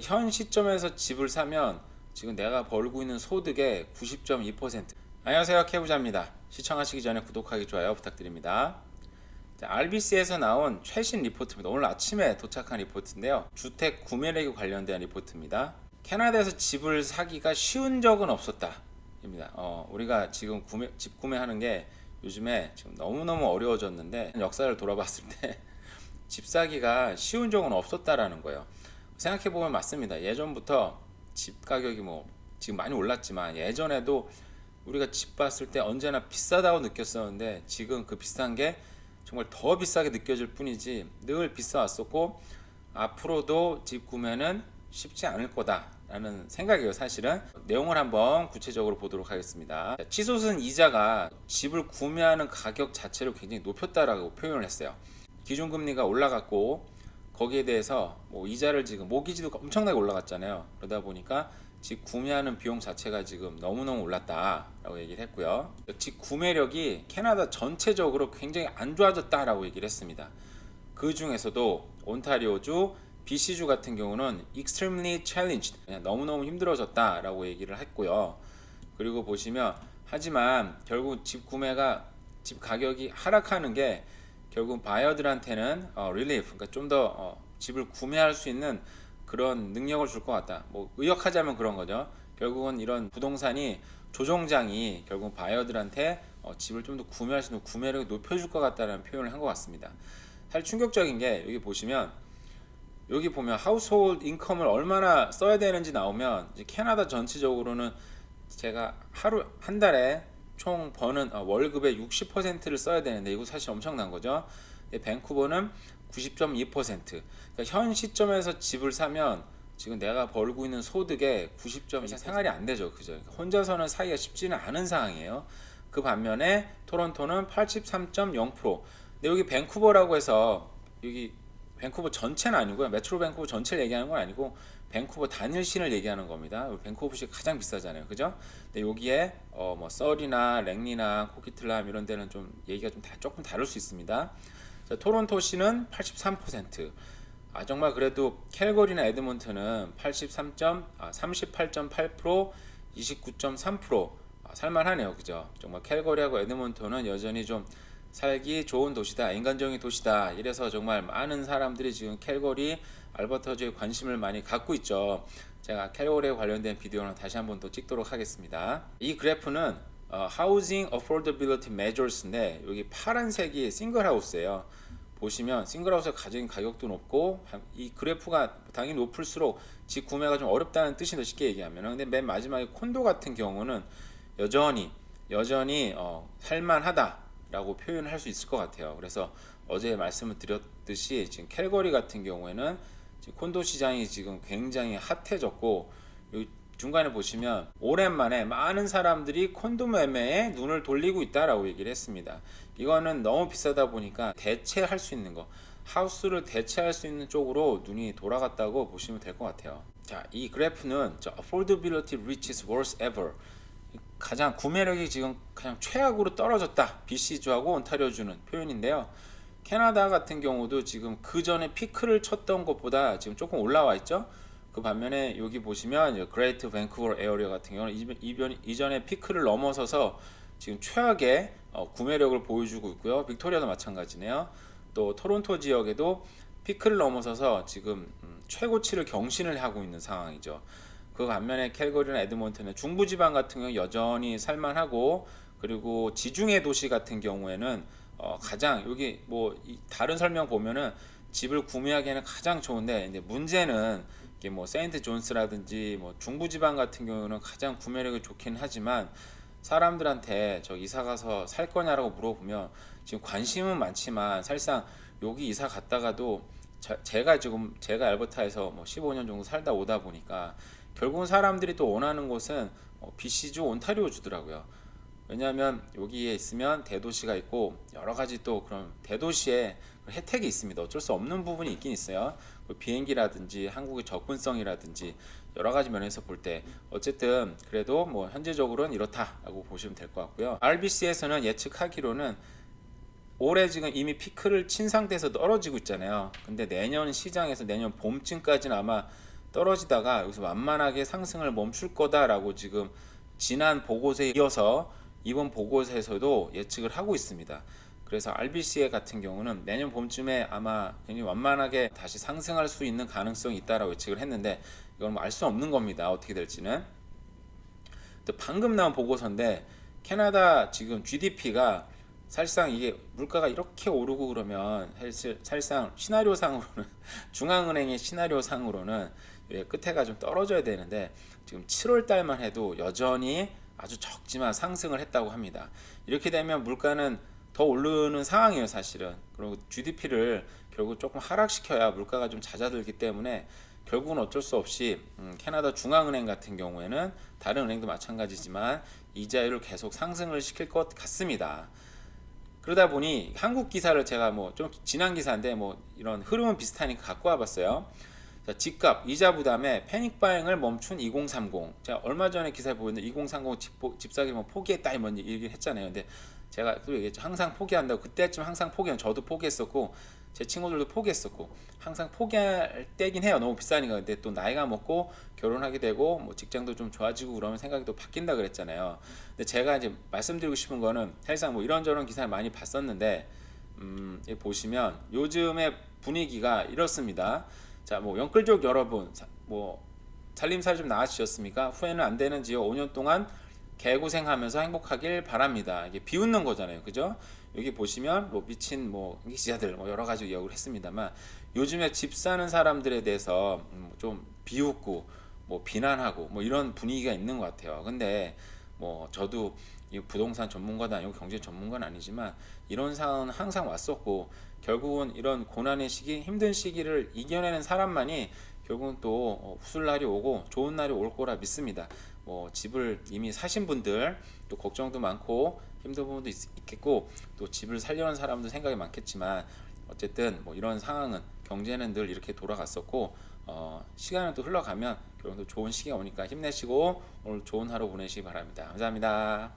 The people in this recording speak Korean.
현 시점에서 집을 사면 지금 내가 벌고 있는 소득의 90.2%. 안녕하세요, 캐부자입니다. 시청하시기 전에 구독하기, 좋아요 부탁드립니다. RBC에서 나온 최신 리포트입니다. 오늘 아침에 도착한 리포트인데요, 주택 구매력에 관련된 리포트입니다. 캐나다에서 집을 사기가 쉬운 적은 없었다 입니다. 우리가 지금 집 구매하는 게 요즘에 지금 너무너무 어려워졌는데, 역사를 돌아봤을 때 집 사기가 쉬운 적은 없었다라는 거예요. 생각해보면 맞습니다. 예전부터 집 가격이 지금 많이 올랐지만, 예전에도 우리가 집 봤을 때 언제나 비싸다고 느꼈었는데, 지금 그 비싼 게 정말 더 비싸게 느껴질 뿐이지 늘 비싸 왔었고, 앞으로도 집 구매는 쉽지 않을 거다라는 생각이에요. 사실은 내용을 한번 구체적으로 보도록 하겠습니다. 치솟은 이자가 집을 구매하는 가격 자체를 굉장히 높였다라고 표현을 했어요. 기준금리가 올라갔고, 거기에 대해서 이자를 지금 모기지도 엄청나게 올라갔잖아요. 그러다 보니까 집 구매하는 비용 자체가 지금 너무너무 올랐다라고 얘기를 했고요. 집 구매력이 캐나다 전체적으로 굉장히 안 좋아졌다라고 얘기를 했습니다. 그 중에서도 온타리오주, BC주 같은 경우는 extremely challenged, 너무너무 힘들어졌다라고 얘기를 했고요. 그리고 보시면, 하지만 결국 집 가격이 하락하는 게 결국 바이어들한테는 relief, 그러니까 좀 더 집을 구매할 수 있는 그런 능력을 줄 것 같다. 의역하자면 그런 거죠. 결국은 이런 부동산이 조정장이 결국 바이어들한테 집을 좀 더 구매할 수 있는 구매력을 높여줄 것 같다는 표현을 한 것 같습니다. 사실 충격적인 게, 여기 보면 하우스홀드 인컴을 얼마나 써야 되는지 나오면, 이제 캐나다 전체적으로는 제가 한 달에 총 버는 월급의 60%를 써야 되는데, 이거 사실 엄청난 거죠. 밴쿠버는 90.2%. 그러니까 현 시점에서 집을 사면 지금 내가 벌고 있는 소득의 90점 이상 생활이 안 되죠. 그죠? 혼자서는 사기가 쉽지는 않은 상황이에요. 그 반면에 토론토는 83.0%. 근데 여기 밴쿠버라고 해서, 여기 밴쿠버 전체는 아니고요. 메트로 밴쿠버 전체를 얘기하는 건 아니고 밴쿠버 단일시를 얘기하는 겁니다. 밴쿠버시 가장 비싸잖아요. 그죠? 근데 여기에 서리나 랭리나 코키틀람 이런 데는 좀 얘기가 조금 다를 수 있습니다. 자, 토론토시는 83%. 정말 그래도 캘거리나 에드먼턴은 38.8%, 29.3%. 살만하네요. 그죠? 정말 캘거리하고 에드먼턴은 여전히 좀 살기 좋은 도시다, 인간적인 도시다, 이래서 정말 많은 사람들이 지금 캘거리, 알버타주에 관심을 많이 갖고 있죠. 제가 캘거리에 관련된 비디오는 다시 한번 또 찍도록 하겠습니다. 이 그래프는 Housing Affordability Measures인데, 여기 파란색이 싱글하우스예요. 보시면 싱글하우스 가격도 높고, 이 그래프가 당연히 높을수록 집 구매가 좀 어렵다는 뜻인데, 쉽게 얘기하면. 근데 맨 마지막에 콘도 같은 경우는 여전히 살만하다 라고 표현을 할 수 있을 것 같아요. 그래서 어제 말씀을 드렸듯이, 지금 캘거리 같은 경우에는 지금 콘도 시장이 지금 굉장히 핫해졌고, 여기 중간에 보시면 오랜만에 많은 사람들이 콘도 매매에 눈을 돌리고 있다라고 얘기를 했습니다. 이거는 너무 비싸다 보니까 대체할 수 있는 거, 하우스를 대체할 수 있는 쪽으로 눈이 돌아갔다고 보시면 될 것 같아요. 자, 이 그래프는 affordability reaches worst ever, 가장 구매력이 지금 가장 최악으로 떨어졌다, BC주하고 온타리오주는 표현인데요. 캐나다 같은 경우도 지금 그 전에 피크를 쳤던 것보다 지금 조금 올라와 있죠. 그 반면에 여기 보시면 그레이트 밴쿠버 에어리어 같은 경우는 이전에 피크를 넘어서서 지금 최악의 구매력을 보여주고 있고요. 빅토리아도 마찬가지네요. 또 토론토 지역에도 피크를 넘어서서 지금 최고치를 경신을 하고 있는 상황이죠. 그 반면에 캘거리나 에드먼턴의 중부지방 같은 경우 여전히 살만하고, 그리고 지중해 도시 같은 경우에는 가장 여기 다른 설명 보면은 집을 구매하기에는 가장 좋은데, 이제 문제는 이게 세인트 존스라든지 중부지방 같은 경우는 가장 구매력이 좋긴 하지만, 사람들한테 저 이사 가서 살 거냐라고 물어보면 지금 관심은 많지만, 사실상 여기 이사 갔다가도 제가 알버타에서 15년 정도 살다 오다 보니까 결국은 사람들이 또 원하는 곳은 BC주, 온타리오주더라고요. 왜냐하면 여기에 있으면 대도시가 있고, 여러 가지 또 그런 대도시에 혜택이 있습니다. 어쩔 수 없는 부분이 있긴 있어요. 비행기라든지 한국의 접근성이라든지 여러 가지 면에서 볼 때 어쨌든 그래도 현재적으로는 이렇다라고 보시면 될 것 같고요. RBC에서는 예측하기로는 올해 지금 이미 피크를 친 상태에서 떨어지고 있잖아요. 근데 내년 시장에서 내년 봄쯤까지는 아마 떨어지다가 여기서 완만하게 상승을 멈출 거다라고 지금 지난 보고서에 이어서 이번 보고서에서도 예측을 하고 있습니다. 그래서 RBC 같은 경우는 내년 봄쯤에 아마 굉장히 완만하게 다시 상승할 수 있는 가능성이 있다라고 예측을 했는데 이건 뭐 알 수 없는 겁니다. 어떻게 될지는. 또 방금 나온 보고서인데 캐나다 지금 GDP가 사실상 이게 물가가 이렇게 오르고 그러면 사실상 시나리오상으로는 중앙은행의 시나리오상으로는 끝에가 좀 떨어져야 되는데 지금 7월 달만 해도 여전히 아주 적지만 상승을 했다고 합니다. 이렇게 되면 물가는 더 오르는 상황이에요, 사실은. 그리고 GDP를 결국 조금 하락시켜야 물가가 좀 잦아들기 때문에 결국은 어쩔 수 없이 캐나다 중앙은행 같은 경우에는 다른 은행도 마찬가지지만 이자율을 계속 상승을 시킬 것 같습니다. 그러다 보니 한국 기사를 제가 뭐 좀 지난 기사인데 뭐 이런 흐름은 비슷하니까 갖고 와봤어요. 자, 집값 이자 부담에 패닉 바잉을 멈춘 2030. 제가 얼마 전에 기사를 보는데 2030 집 사기 뭐 포기했다 이런 얘기를 했잖아요. 근데 제가 또 얘기했죠. 항상 포기한다고. 그때쯤 항상 포기한 저도 포기했었고 제 친구들도 포기했었고 항상 포기할 때긴 해요. 너무 비싸니까. 근데 또 나이가 먹고 결혼하게 되고 뭐 직장도 좀 좋아지고 그러면 생각이 또 바뀐다 그랬잖아요. 근데 제가 이제 말씀드리고 싶은 거는 사실상 뭐 이런저런 기사를 많이 봤었는데 보시면 요즘의 분위기가 이렇습니다. 자, 뭐 영끌족 여러분, 뭐 살림살 좀 나아지셨습니까? 후회는 안 되는지요? 5년 동안 개고생하면서 행복하길 바랍니다. 이게 비웃는 거잖아요, 그죠? 여기 보시면 뭐 미친 뭐 기자들 뭐 여러 가지 이야기를 했습니다만 요즘에 집 사는 사람들에 대해서 좀 비웃고 뭐 비난하고 뭐 이런 분위기가 있는 것 같아요. 근데 뭐 저도 이 부동산 전문가도 아니고 경제 전문가는 아니지만 이런 상황은 항상 왔었고 결국은 이런 고난의 시기, 힘든 시기를 이겨내는 사람만이 결국은 또 후술 날이 오고 좋은 날이 올 거라 믿습니다. 뭐 집을 이미 사신 분들 또 걱정도 많고 힘든 부분도 있겠고 또 집을 살려는 사람도 생각이 많겠지만 어쨌든 뭐 이런 상황은 경제는 늘 이렇게 돌아갔었고 시간은 또 흘러가면 결국 또 좋은 시기가 오니까 힘내시고 오늘 좋은 하루 보내시기 바랍니다. 감사합니다.